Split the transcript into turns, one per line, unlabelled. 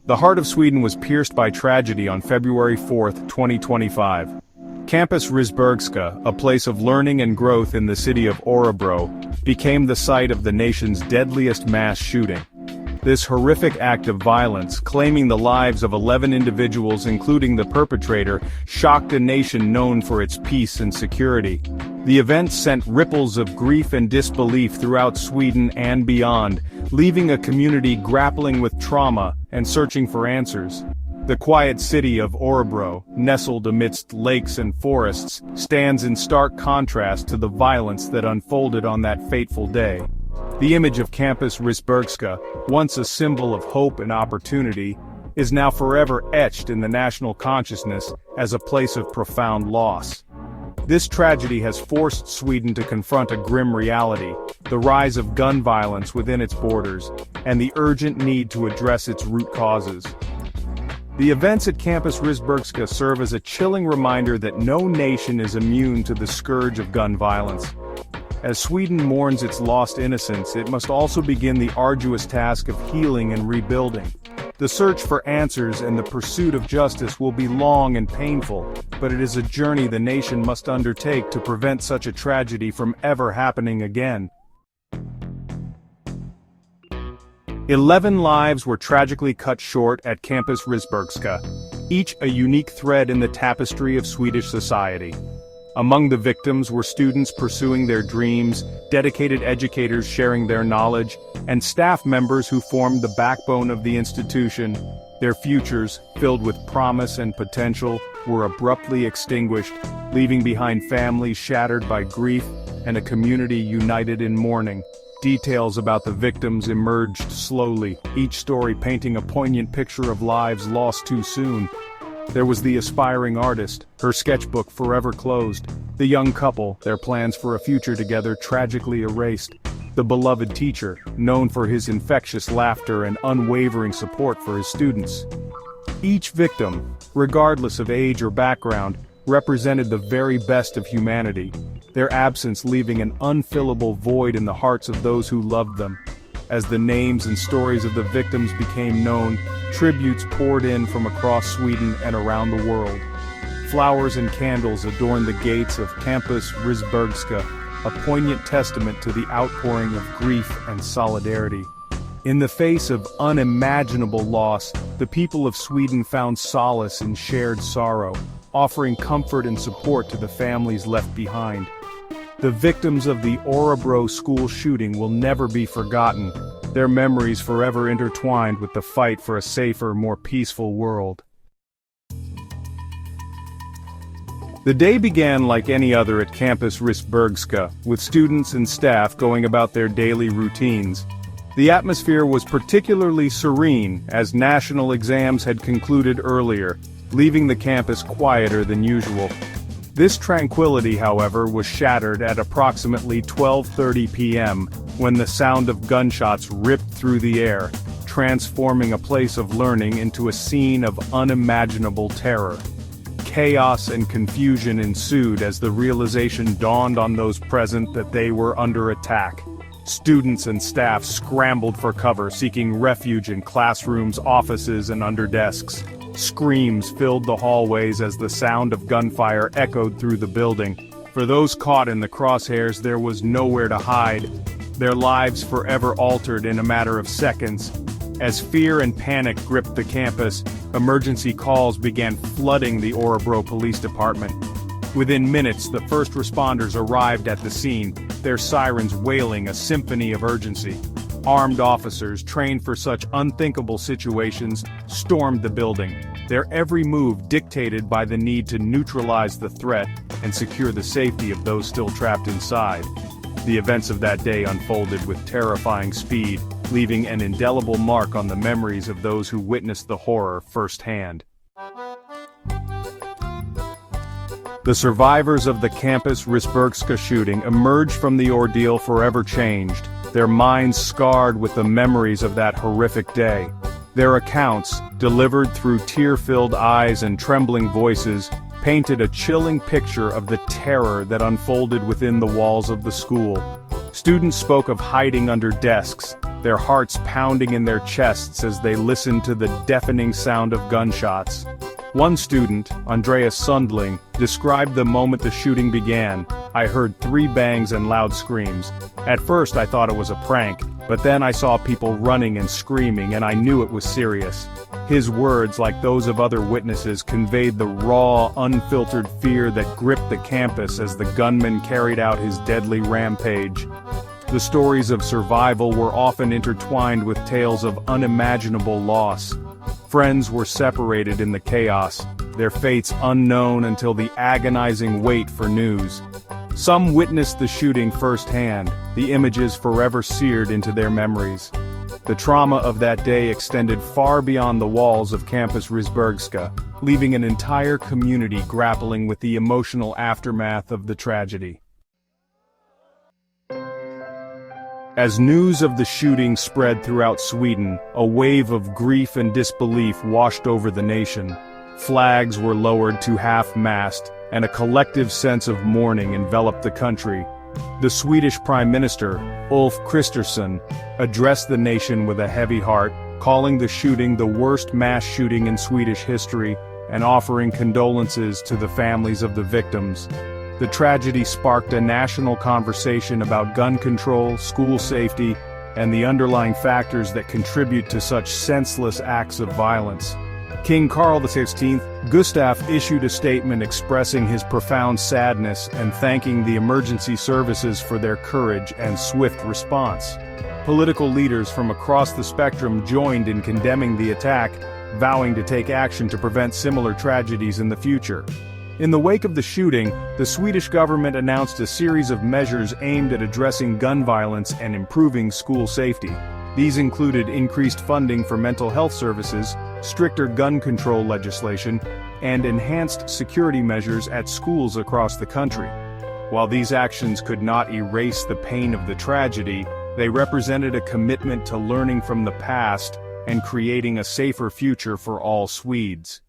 The heart of Sweden was pierced by tragedy on February 4, 2025. Campus Risbergska, a place of learning and growth in the city of Örebro, became the site of the nation's deadliest mass shooting. This horrific act of violence, claiming the lives of 11 individuals including the perpetrator, shocked a nation known for its peace and security. The event sent ripples of grief and disbelief throughout Sweden and beyond, leaving a community grappling with trauma and searching for answers. The quiet city of Örebro, nestled amidst lakes and forests, stands in stark contrast to the violence that unfolded on that fateful day. The image of Campus Risbergska, once a symbol of hope and opportunity, is now forever etched in the national consciousness as a place of profound loss. This tragedy has forced Sweden to confront a grim reality, the rise of gun violence within its borders, and the urgent need to address its root causes. The events at Campus Risbergska serve as a chilling reminder that no nation is immune to the scourge of gun violence. As Sweden mourns its lost innocence, it must also begin the arduous task of healing and rebuilding. The search for answers and the pursuit of justice will be long and painful, but it is a journey the nation must undertake to prevent such a tragedy from ever happening again. 11 lives were tragically cut short at Campus Risbergska, each a unique thread in the tapestry of Swedish society. Among the victims were students pursuing their dreams, dedicated educators sharing their knowledge, and staff members who formed the backbone of the institution. Their futures, filled with promise and potential, were abruptly extinguished, leaving behind families shattered by grief and a community united in mourning. Details about the victims emerged slowly, each story painting a poignant picture of lives lost too soon. There was the aspiring artist, her sketchbook forever closed. The young couple, their plans for a future together tragically erased. The beloved teacher, known for his infectious laughter and unwavering support for his students. Each victim, regardless of age or background, represented the very best of humanity, their absence leaving an unfillable void in the hearts of those who loved them. As the names and stories of the victims became known, tributes poured in from across Sweden and around the world. Flowers and candles adorned the gates of Campus Risbergska, a poignant testament to the outpouring of grief and solidarity. In the face of unimaginable loss, the people of Sweden found solace in shared sorrow, offering comfort and support to the families left behind. The victims of the Örebro school shooting will never be forgotten, their memories forever intertwined with the fight for a safer, more peaceful world. The day began like any other at Campus Risbergska, with students and staff going about their daily routines. The atmosphere was particularly serene, as national exams had concluded earlier, leaving the campus quieter than usual. This tranquility, however, was shattered at approximately 12:30 p.m., when the sound of gunshots ripped through the air, transforming a place of learning into a scene of unimaginable terror. Chaos and confusion ensued as the realization dawned on those present that they were under attack. Students and staff scrambled for cover, seeking refuge in classrooms, offices, and under desks. Screams filled the hallways as the sound of gunfire echoed through the building. For those caught in the crosshairs, there was nowhere to hide, their lives forever altered in a matter of seconds. As fear and panic gripped the campus, emergency calls began flooding the Örebro Police Department. Within minutes, the first responders arrived at the scene, their sirens wailing a symphony of urgency. Armed officers, trained for such unthinkable situations, stormed the building, their every move dictated by the need to neutralize the threat and secure the safety of those still trapped inside. The events of that day unfolded with terrifying speed, leaving an indelible mark on the memories of those who witnessed the horror firsthand. The survivors of the Campus Risbergska shooting emerged from the ordeal forever changed, their minds scarred with the memories of that horrific day. Their accounts, delivered through tear-filled eyes and trembling voices, painted a chilling picture of the terror that unfolded within the walls of the school. Students spoke of hiding under desks, their hearts pounding in their chests as they listened to the deafening sound of gunshots. One student, Andreas Sundling, described the moment the shooting began. "I heard 3 bangs and loud screams. At first I thought it was a prank, but then I saw people running and screaming and I knew it was serious." His words, like those of other witnesses, conveyed the raw, unfiltered fear that gripped the campus as the gunman carried out his deadly rampage. The stories of survival were often intertwined with tales of unimaginable loss. Friends were separated in the chaos, their fates unknown until the agonizing wait for news. Some witnessed the shooting firsthand, the images forever seared into their memories. The trauma of that day extended far beyond the walls of Campus Risbergska, leaving an entire community grappling with the emotional aftermath of the tragedy. As news of the shooting spread throughout Sweden, a wave of grief and disbelief washed over the nation. Flags were lowered to half-mast, and a collective sense of mourning enveloped the country. The Swedish Prime Minister, Ulf Kristersson, addressed the nation with a heavy heart, calling the shooting the worst mass shooting in Swedish history, and offering condolences to the families of the victims. The tragedy sparked a national conversation about gun control, school safety, and the underlying factors that contribute to such senseless acts of violence. King Carl XVI Gustaf issued a statement expressing his profound sadness and thanking the emergency services for their courage and swift response. Political leaders from across the spectrum joined in condemning the attack, vowing to take action to prevent similar tragedies in the future. In the wake of the shooting, the Swedish government announced a series of measures aimed at addressing gun violence and improving school safety. These included increased funding for mental health services, stricter gun control legislation, and enhanced security measures at schools across the country. While these actions could not erase the pain of the tragedy, they represented a commitment to learning from the past and creating a safer future for all Swedes.